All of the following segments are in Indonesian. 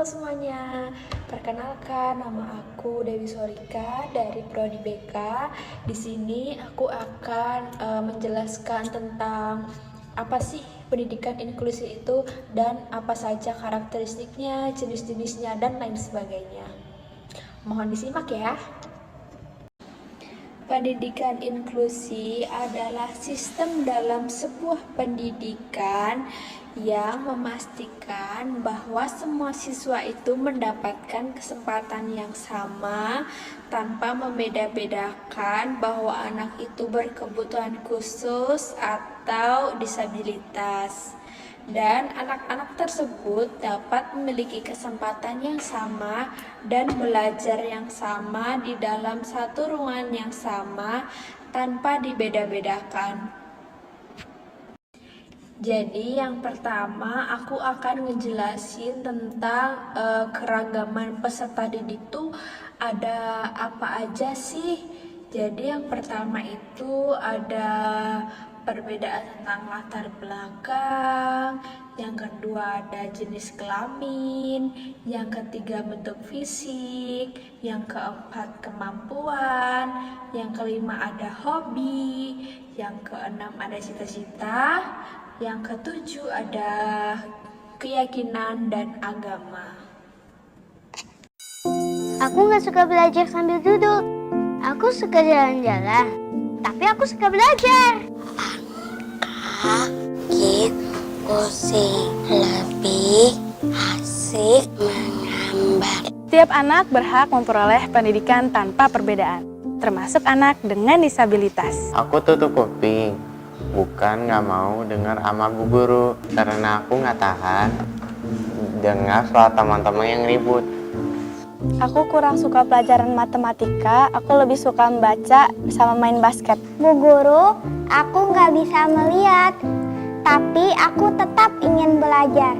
Halo semuanya, perkenalkan nama aku Dewi Sorika dari Prodi BK. Di sini aku akan menjelaskan tentang apa sih pendidikan inklusi itu dan apa saja karakteristiknya, jenis-jenisnya dan lain sebagainya. Mohon disimak ya. Pendidikan inklusi adalah sistem dalam sebuah pendidikan yang memastikan bahwa semua siswa itu mendapatkan kesempatan yang sama tanpa membeda-bedakan bahwa anak itu berkebutuhan khusus atau disabilitas. Dan anak-anak tersebut dapat memiliki kesempatan yang sama dan belajar yang sama di dalam satu ruangan yang sama tanpa dibeda-bedakan. Jadi yang pertama aku akan ngejelasin tentang keragaman peserta didik tuh ada apa aja sih. Jadi yang pertama itu ada perbedaan tentang latar belakang, yang kedua ada jenis kelamin, yang ketiga bentuk fisik, yang keempat kemampuan, yang kelima ada hobi, yang keenam ada cita-cita, yang ketujuh ada keyakinan dan agama. Aku nggak suka belajar sambil duduk. Aku suka jalan-jalan, tapi aku suka belajar. Angkat pusing lebih asik menggambar. Setiap anak berhak memperoleh pendidikan tanpa perbedaan, termasuk anak dengan disabilitas. Aku tutup kuping, bukan nggak mau dengar sama bu guru, karena aku nggak tahan dengar soal teman-teman yang ribut. Aku kurang suka pelajaran matematika, aku lebih suka membaca sama main basket. Bu Guru, aku nggak bisa melihat, tapi aku tetap ingin belajar.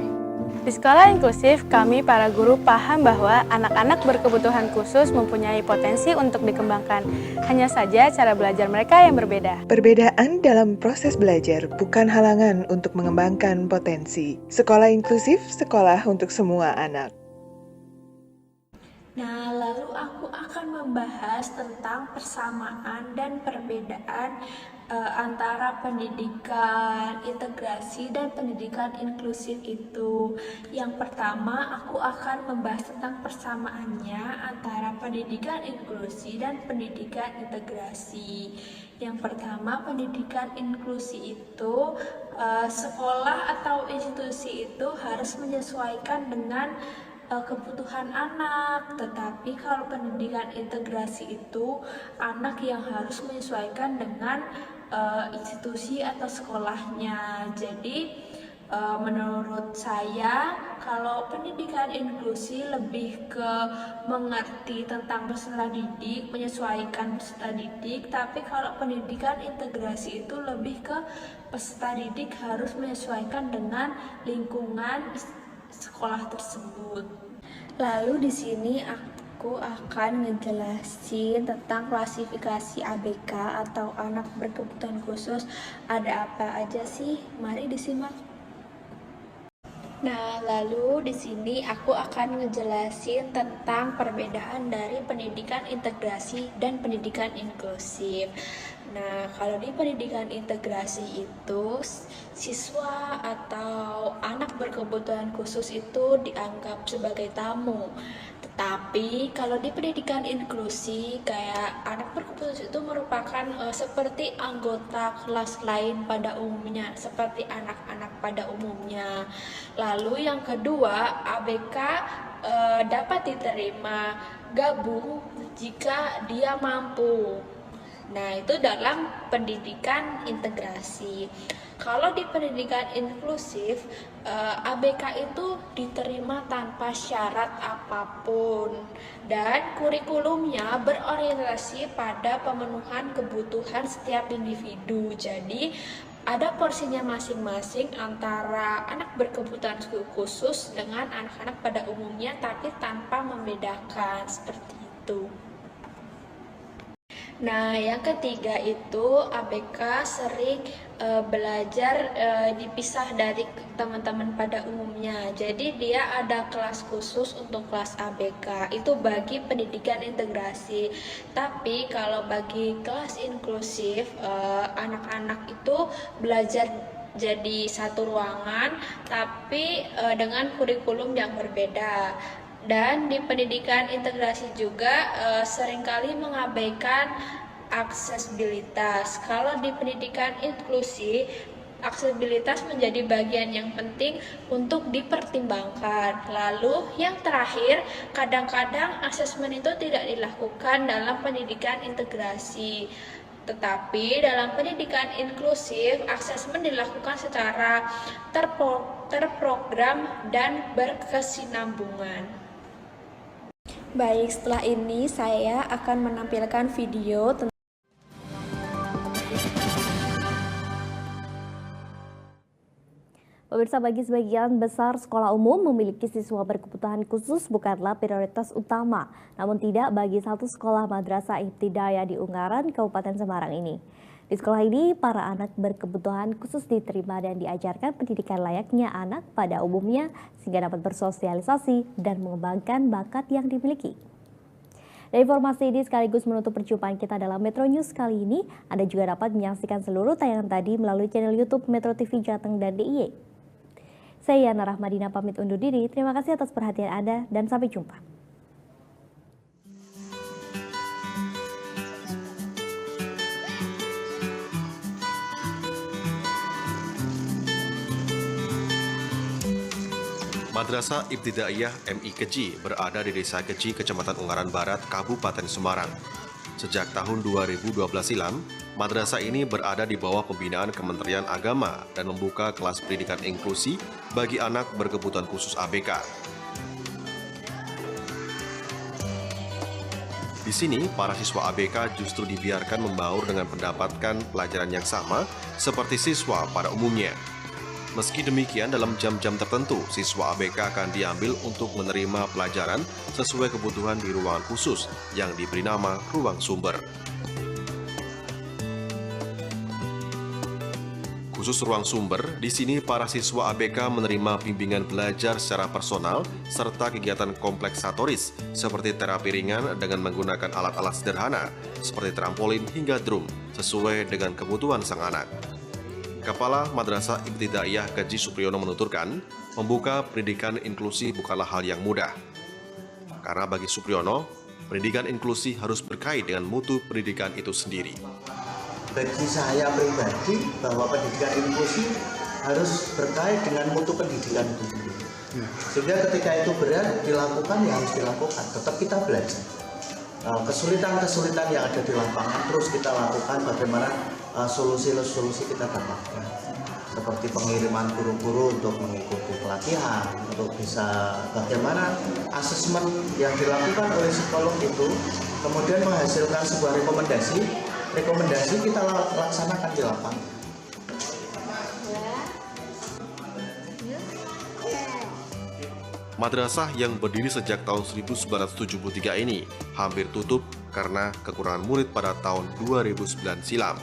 Di sekolah inklusif, kami para guru paham bahwa anak-anak berkebutuhan khusus mempunyai potensi untuk dikembangkan. Hanya saja cara belajar mereka yang berbeda. Perbedaan dalam proses belajar bukan halangan untuk mengembangkan potensi. Sekolah inklusif, sekolah untuk semua anak. Nah, lalu aku akan membahas tentang persamaan dan perbedaan antara pendidikan integrasi dan pendidikan inklusif itu. Yang pertama, aku akan membahas tentang persamaannya antara pendidikan inklusi dan pendidikan integrasi. Yang pertama, pendidikan inklusi itu sekolah atau institusi itu harus menyesuaikan dengan kebutuhan anak, tetapi kalau pendidikan integrasi itu anak yang harus menyesuaikan dengan institusi atau sekolahnya. Jadi menurut saya kalau pendidikan inklusi lebih ke mengerti tentang peserta didik, menyesuaikan peserta didik, tapi kalau pendidikan integrasi itu lebih ke peserta didik harus menyesuaikan dengan lingkungan sekolah tersebut. Lalu di sini aku akan ngejelasin tentang klasifikasi ABK atau anak berkebutuhan khusus. Ada apa aja sih? Mari disimak. Nah, lalu di sini aku akan ngejelasin tentang perbedaan dari pendidikan integrasi dan pendidikan inklusif. Nah, kalau di pendidikan integrasi itu siswa atau anak berkebutuhan khusus itu dianggap sebagai tamu. Tetapi kalau di pendidikan inklusi kayak anak berkebutuhan khusus itu merupakan seperti anggota kelas lain pada umumnya, seperti anak-anak pada umumnya. Lalu yang kedua, ABK dapat diterima gabung jika dia mampu. Nah, itu dalam pendidikan integrasi. Kalau di pendidikan inklusif, ABK itu diterima tanpa syarat apapun dan kurikulumnya berorientasi pada pemenuhan kebutuhan setiap individu. Jadi, ada porsinya masing-masing antara anak berkebutuhan khusus dengan anak-anak pada umumnya, tapi tanpa membedakan seperti itu. Nah, yang ketiga itu ABK sering belajar dipisah dari teman-teman pada umumnya. Jadi dia ada kelas khusus untuk kelas ABK, itu bagi pendidikan integrasi. Tapi kalau bagi kelas inklusif, anak-anak itu belajar jadi satu ruangan, tapi dengan kurikulum yang berbeda. Dan di pendidikan integrasi juga seringkali mengabaikan aksesibilitas. Kalau di pendidikan inklusi, aksesibilitas menjadi bagian yang penting untuk dipertimbangkan. Lalu yang terakhir, kadang-kadang asesmen itu tidak dilakukan dalam pendidikan integrasi. Tetapi dalam pendidikan inklusif, asesmen dilakukan secara terprogram dan berkesinambungan. Baik, setelah ini saya akan menampilkan video tentang pemirsa. Bagi sebagian besar sekolah umum, memiliki siswa berkebutuhan khusus bukanlah prioritas utama. Namun tidak bagi satu sekolah Madrasah Ibtidaiyah di Ungaran, Kabupaten Semarang ini. Di sekolah ini, para anak berkebutuhan khusus diterima dan diajarkan pendidikan layaknya anak pada umumnya sehingga dapat bersosialisasi dan mengembangkan bakat yang dimiliki. Dan informasi ini sekaligus menutup perjumpaan kita dalam Metro News kali ini. Anda juga dapat menyaksikan seluruh tayangan tadi melalui channel YouTube Metro TV Jateng dan DIY. Saya Yana Rahmadina pamit undur diri. Terima kasih atas perhatian Anda dan sampai jumpa. Madrasah Ibtidaiyah MI Keji berada di Desa Keji, Kecamatan Ungaran Barat, Kabupaten Semarang. Sejak tahun 2012 silam, madrasah ini berada di bawah pembinaan Kementerian Agama dan membuka kelas pendidikan inklusi bagi anak berkebutuhan khusus ABK. Di sini, para siswa ABK justru dibiarkan membaur dengan mendapatkan pelajaran yang sama seperti siswa pada umumnya. Meski demikian, dalam jam-jam tertentu, siswa ABK akan diambil untuk menerima pelajaran sesuai kebutuhan di ruangan khusus yang diberi nama ruang sumber. Khusus ruang sumber, di sini para siswa ABK menerima bimbingan belajar secara personal serta kegiatan kompleksatoris seperti terapi ringan dengan menggunakan alat-alat sederhana seperti trampolin hingga drum sesuai dengan kebutuhan sang anak. Kepala Madrasah Ibtidaiyah Keji Supriyono menuturkan, membuka pendidikan inklusi bukanlah hal yang mudah. Karena bagi Supriyono, pendidikan inklusi harus berkait dengan mutu pendidikan itu sendiri. Bagi saya pribadi, bahwa pendidikan inklusi harus berkait dengan mutu pendidikan itu sendiri. Sehingga ketika itu berat dilakukan, ya harus dilakukan. Tetap kita belajar. Kesulitan-kesulitan yang ada di lapangan terus kita lakukan, bagaimana solusi-solusi kita dapatkan, seperti pengiriman guru-guru untuk mengikuti pelatihan, untuk bisa bagaimana asesmen yang dilakukan oleh psikolog itu kemudian menghasilkan sebuah rekomendasi kita laksanakan di lapangan. Madrasah yang berdiri sejak tahun 1973 ini hampir tutup karena kekurangan murid pada tahun 2009 silam.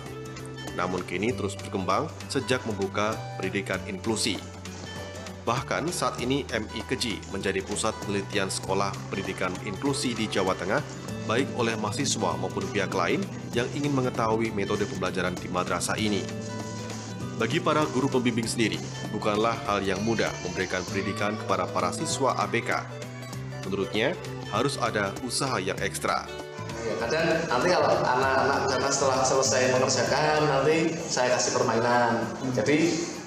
Namun kini terus berkembang sejak membuka pendidikan inklusi. Bahkan saat ini MI Keji menjadi pusat penelitian sekolah pendidikan inklusi di Jawa Tengah, baik oleh mahasiswa maupun pihak lain yang ingin mengetahui metode pembelajaran di madrasah ini. Bagi para guru pembimbing sendiri, bukanlah hal yang mudah memberikan pendidikan kepada para siswa ABK. Menurutnya, harus ada usaha yang ekstra. Kadang nanti kalau anak-anak karena setelah selesai mengerjakan, nanti saya kasih permainan. Jadi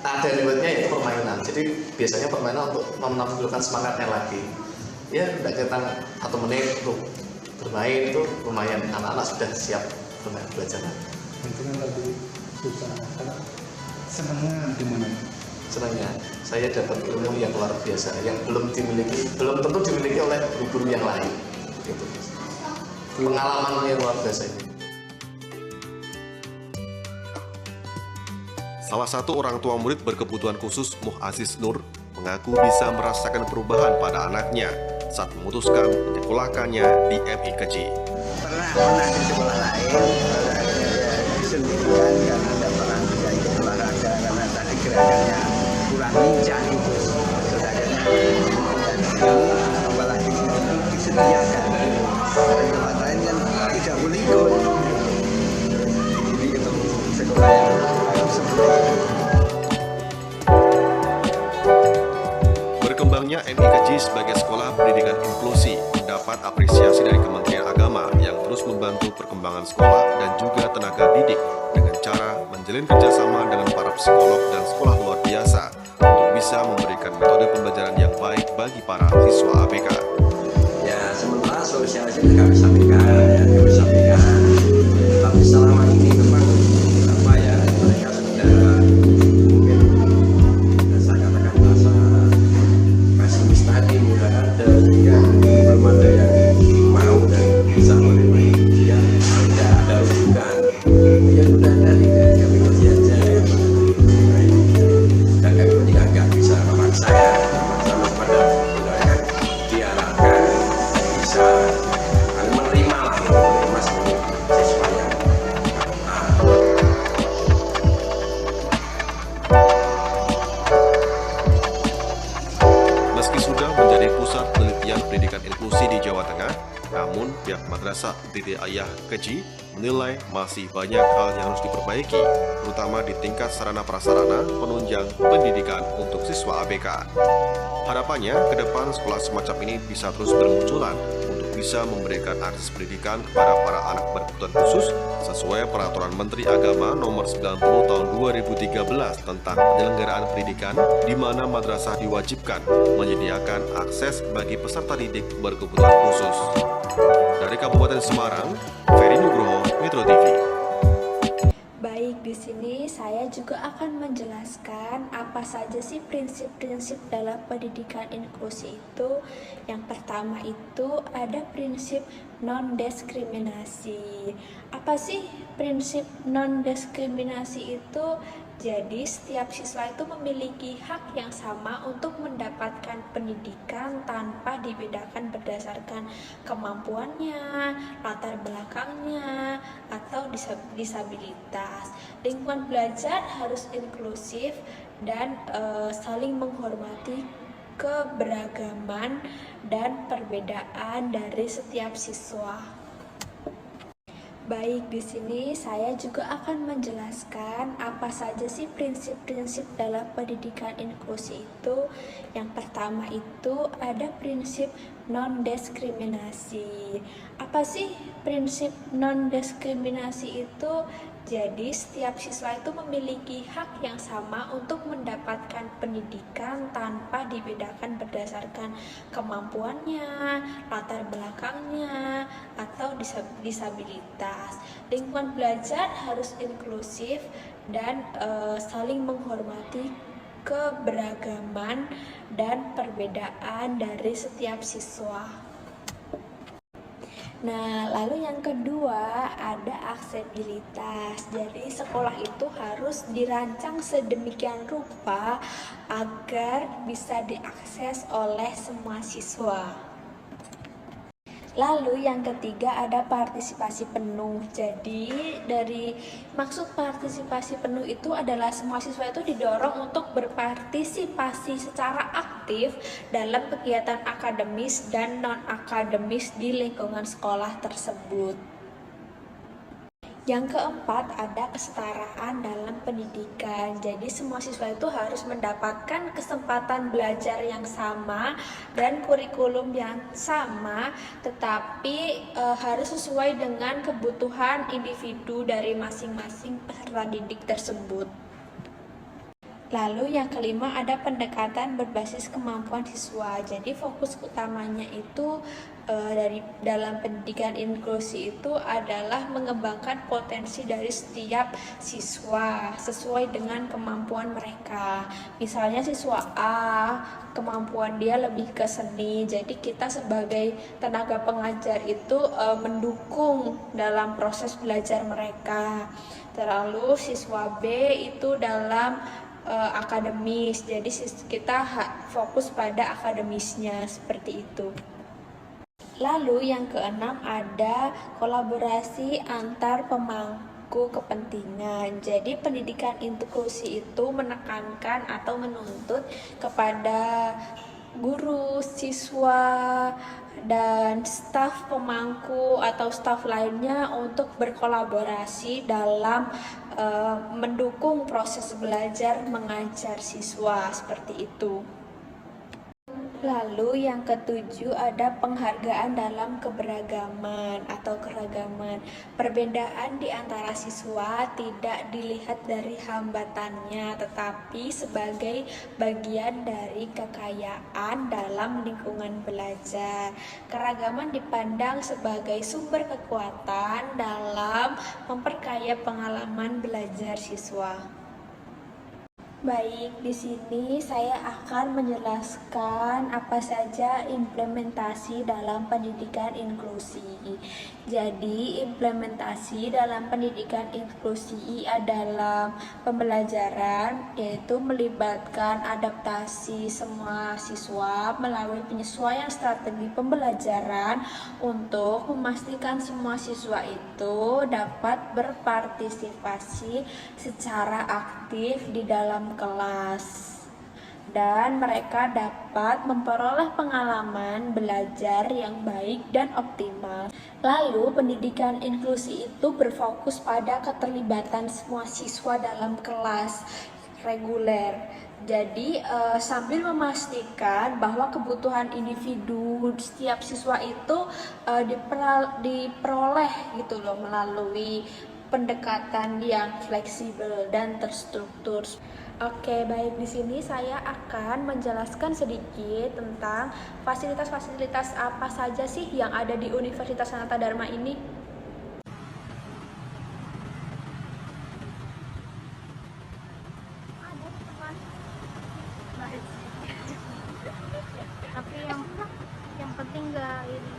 ada nilainya itu permainan. Jadi biasanya permainan untuk menampilkan semangatnya lagi. Ya, tidak kita 1 menit untuk bermain itu lumayan. Anak-anak sudah siap belajar. Mungkin lebih susah. Senangnya di mana? Senangnya saya dapat ilmu yang luar biasa yang belum tentu dimiliki oleh guru yang lain. Gitu. Pengalaman yang luar biasa ini. Salah satu orang tua murid berkebutuhan khusus, Muh Aziz Nur, mengaku bisa merasakan perubahan pada anaknya saat memutuskan menyekolahkannya di MI Keji. Pernah di sekolah lain, disendirikan karena tidak pernah bisa ikut olahraga karena tadi gerakannya kurang lincah gitu. Terus akhirnya apalagi disediakan. Di tempat lain kan tidak boleh ikut. Jadi itu sekolah yang seperti itu. Berkembangnya MI Keji sebagai sekolah pendidikan inklusi mendapat apresiasi dari Kementerian Agama yang terus membantu perkembangan sekolah dan juga tenaga didik dengan cara menjalin kerjasama dengan para psikolog dan sekolah luar biasa untuk bisa memberikan metode pembelajaran yang baik bagi para siswa ABK. Ya, sementara sosialisasi kami sampaikan, tapi selama ini memang mereka sudah mungkin saya katakan rasa pesimis tadi mulai ada sehingga belum ada yang mau dan bisa menerima dia tidak ada rujukan ya sudah dari kami kerja aja dan kami juga nggak bisa memaksa pada kan diharapkan bisa menerima siswanya. Meski sudah menjadi pusat penelitian pendidikan inklusi di Jawa Tengah, namun pihak Madrasah Ibtidaiyah Keji menilai masih banyak hal yang harus diperbaiki, terutama di tingkat sarana prasarana penunjang pendidikan untuk siswa ABK. Harapannya, ke depan sekolah semacam ini bisa terus bermunculan untuk bisa memberikan akses pendidikan kepada para anak berkebutuhan khusus sesuai Peraturan Menteri Agama Nomor 90 Tahun 2013 tentang penyelenggaraan pendidikan, di mana madrasah diwajibkan menyediakan akses bagi peserta didik berkebutuhan khusus. Dari Kabupaten Semarang, Ferry Nugroho, Metro TV. Baik, di sini saya juga akan menjelaskan apa saja sih prinsip-prinsip dalam pendidikan inklusi itu. Yang pertama itu ada prinsip non-diskriminasi. Apa sih prinsip non-diskriminasi itu? Jadi setiap siswa itu memiliki hak yang sama untuk mendapatkan pendidikan tanpa dibedakan berdasarkan kemampuannya, latar belakangnya, atau disabilitas. Lingkungan belajar harus inklusif dan saling menghormati keberagaman dan perbedaan dari setiap siswa. Baik, di sini saya juga akan menjelaskan apa saja sih prinsip-prinsip dalam pendidikan inklusi itu. Yang pertama itu ada prinsip non-diskriminasi. Apa sih prinsip non-diskriminasi itu? Jadi setiap siswa itu memiliki hak yang sama untuk mendapatkan pendidikan tanpa dibedakan berdasarkan kemampuannya, latar belakangnya, atau disabilitas. Lingkungan belajar harus inklusif dan saling menghormati keberagaman dan perbedaan dari setiap siswa. Nah, lalu yang kedua ada aksesibilitas. Jadi sekolah itu harus dirancang sedemikian rupa agar bisa diakses oleh semua siswa. Lalu yang ketiga ada partisipasi penuh. Jadi dari maksud partisipasi penuh itu adalah semua siswa itu didorong untuk berpartisipasi secara aktif dalam kegiatan akademis dan non-akademis di lingkungan sekolah tersebut. Yang keempat ada kesetaraan dalam pendidikan. Jadi semua siswa itu harus mendapatkan kesempatan belajar yang sama dan kurikulum yang sama, tetapi harus sesuai dengan kebutuhan individu dari masing-masing peserta didik tersebut. Lalu yang kelima ada pendekatan berbasis kemampuan siswa. Jadi fokus utamanya itu dalam pendidikan inklusi itu adalah mengembangkan potensi dari setiap siswa sesuai dengan kemampuan mereka. Misalnya siswa A, kemampuan dia lebih ke seni, jadi kita sebagai tenaga pengajar itu mendukung dalam proses belajar mereka. Lalu siswa B itu dalam akademis, jadi kita fokus pada akademisnya, seperti itu. Lalu yang keenam ada kolaborasi antar pemangku kepentingan. Jadi pendidikan inklusi itu menekankan atau menuntut kepada guru, siswa, dan staf pemangku atau staf lainnya untuk berkolaborasi dalam mendukung proses belajar mengajar siswa seperti itu. Lalu yang ketujuh ada penghargaan dalam keberagaman atau keragaman. Perbedaan di antara siswa tidak dilihat dari hambatannya, tetapi sebagai bagian dari kekayaan dalam lingkungan belajar. Keragaman dipandang sebagai sumber kekuatan dalam memperkaya pengalaman belajar siswa. Baik, di sini saya akan menjelaskan apa saja implementasi dalam pendidikan inklusi. Jadi, implementasi dalam pendidikan inklusi adalah pembelajaran, yaitu melibatkan adaptasi semua siswa melalui penyesuaian strategi pembelajaran untuk memastikan semua siswa itu dapat berpartisipasi secara aktif di dalam kelas dan mereka dapat memperoleh pengalaman belajar yang baik dan optimal. Lalu, pendidikan inklusi itu berfokus pada keterlibatan semua siswa dalam kelas reguler. Jadi, sambil memastikan bahwa kebutuhan individu setiap siswa itu diperoleh gitu loh melalui pendekatan yang fleksibel dan terstruktur. Oke, baik, di sini saya akan menjelaskan sedikit tentang fasilitas-fasilitas apa saja sih yang ada di Universitas Sanata Dharma ini. Tapi yang penting nggak ini.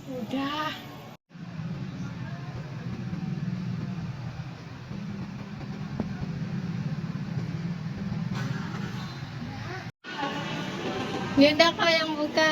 Udah. Yaudah kau yang buka.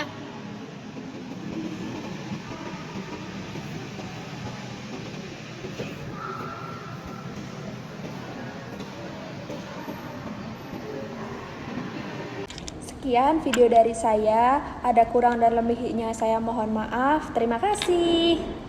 Sekian video dari saya, ada kurang dan lebihnya saya mohon maaf. Terima kasih.